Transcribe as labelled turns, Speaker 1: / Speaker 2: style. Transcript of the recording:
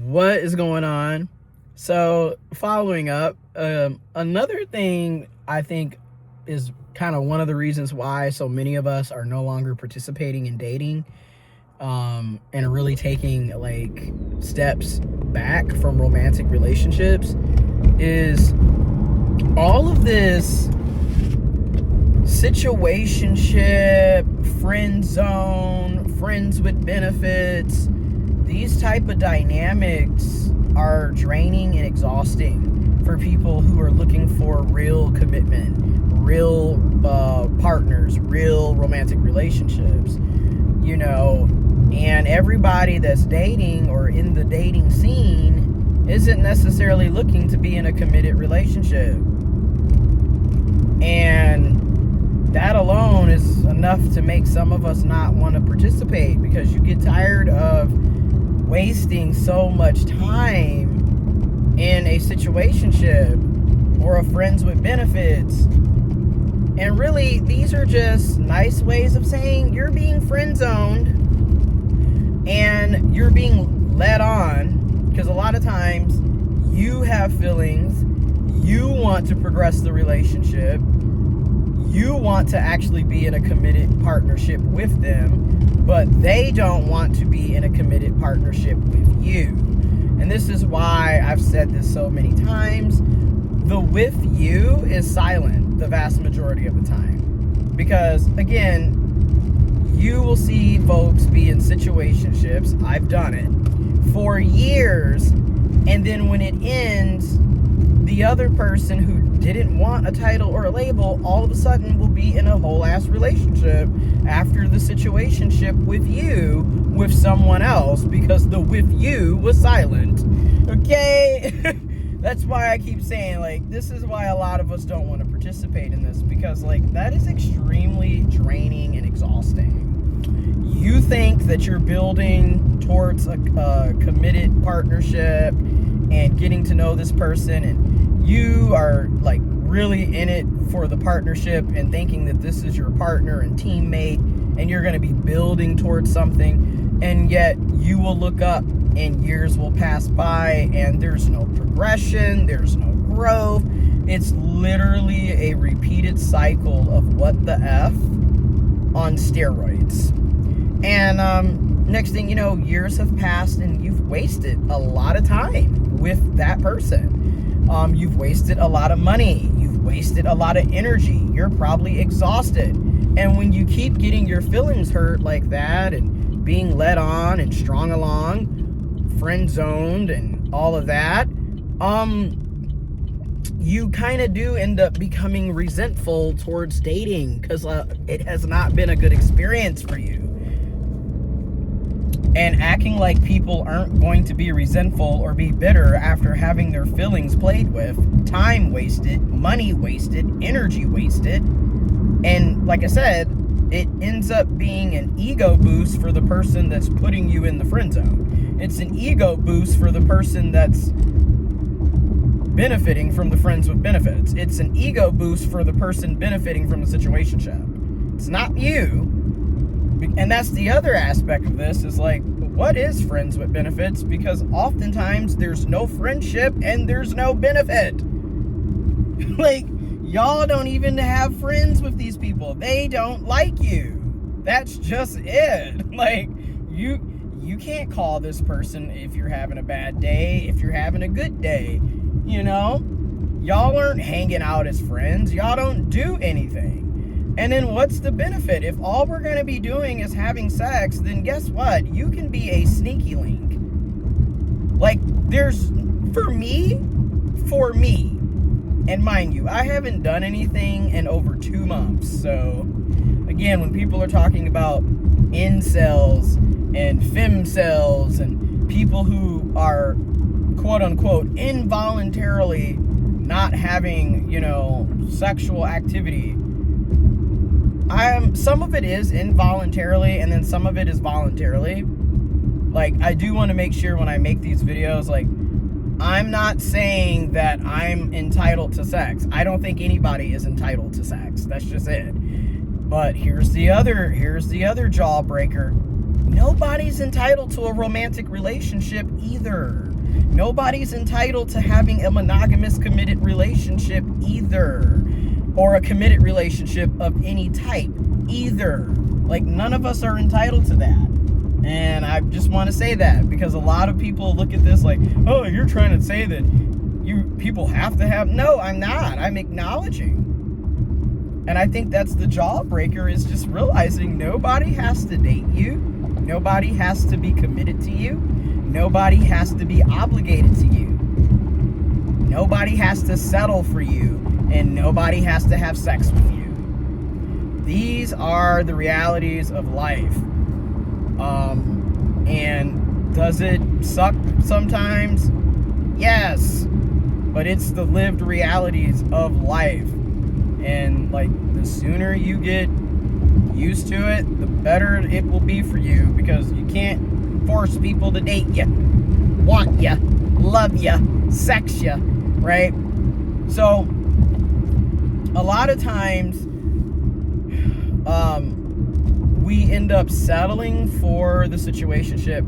Speaker 1: What is going on? So, following up, another thing I think is kind of one of the reasons why so many of us are no longer participating in dating, and really taking like steps back from romantic relationships is all of this situationship, friend zone, friends with benefits. These type of dynamics are draining and exhausting for people who are looking for real commitment, real partners, real romantic relationships, and everybody that's dating or in the dating scene isn't necessarily looking to be in a committed relationship. And that alone is enough to make some of us not want to participate, because you get tired of wasting so much time in a situationship or a friends with benefits. And really, these are just nice ways of saying you're being friend zoned and you're being led on, because a lot of times you have feelings, you want to progress the relationship, you want to actually be in a committed partnership with them, but they don't want to be in a committed partnership with you. And this is why I've said this so many times. The with you is silent the vast majority of the time. Because, again, you will see folks be in situationships, I've done it, for years, and then when it ends, the other person who didn't want a title or a label all of a sudden will be in a whole ass relationship after the situationship with you with someone else, because the with you was silent. Okay? That's why I keep saying, this is why a lot of us don't want to participate in this, because that is extremely draining and exhausting. You think that you're building towards a committed partnership and getting to know this person, and you are really in it for the partnership and thinking that this is your partner and teammate and you're going to be building towards something, and yet you will look up and years will pass by and there's no progression, there's no growth. It's literally a repeated cycle of what the F on steroids. And next thing you know, years have passed and you've wasted a lot of time with that person. You've wasted a lot of money. You've wasted a lot of energy. You're probably exhausted. And when you keep getting your feelings hurt like that and being led on and strung along, friend zoned and all of that, you kind of do end up becoming resentful towards dating, because it has not been a good experience for you. And acting like people aren't going to be resentful or be bitter after having their feelings played with, time wasted, money wasted, energy wasted. And like I said, it ends up being an ego boost for the person that's putting you in the friend zone. It's an ego boost for the person that's benefiting from the friends with benefits. It's an ego boost for the person benefiting from the situationship. It's not you. And that's the other aspect of this, is what is friends with benefits? Because oftentimes there's no friendship and there's no benefit. Y'all don't even have friends with these people. They don't like you. That's just it. You can't call this person if you're having a bad day, if you're having a good day. Y'all aren't hanging out as friends. Y'all don't do anything. And then what's the benefit? If all we're going to be doing is having sex, then guess what? You can be a sneaky link. For me, and mind you, I haven't done anything in over 2 months. So, again, when people are talking about incels and femcells and people who are, quote unquote, involuntarily not having, sexual activity, some of it is involuntarily and then some of it is voluntarily. I do want to make sure when I make these videos, I'm not saying that I'm entitled to sex. I don't think anybody is entitled to sex. That's just it. But here's the other jawbreaker. Nobody's entitled to a romantic relationship either. Nobody's entitled to having a monogamous committed relationship either, or a committed relationship of any type either. Like, none of us are entitled to that. And I just want to say that, because a lot of people look at this like, oh, you're trying to say that people have to have. No, I'm not. I'm acknowledging. And I think that's the jawbreaker, is just realizing nobody has to date you. Nobody has to be committed to you. Nobody has to be obligated to you. Nobody has to settle for you. And nobody has to have sex with you. These are the realities of life. And does it suck sometimes? Yes. But it's the lived realities of life. And like, the sooner you get used to it, the better it will be for you, because you can't force people to date you, want you, love you, sex you, right? So a lot of times we end up settling for the situationship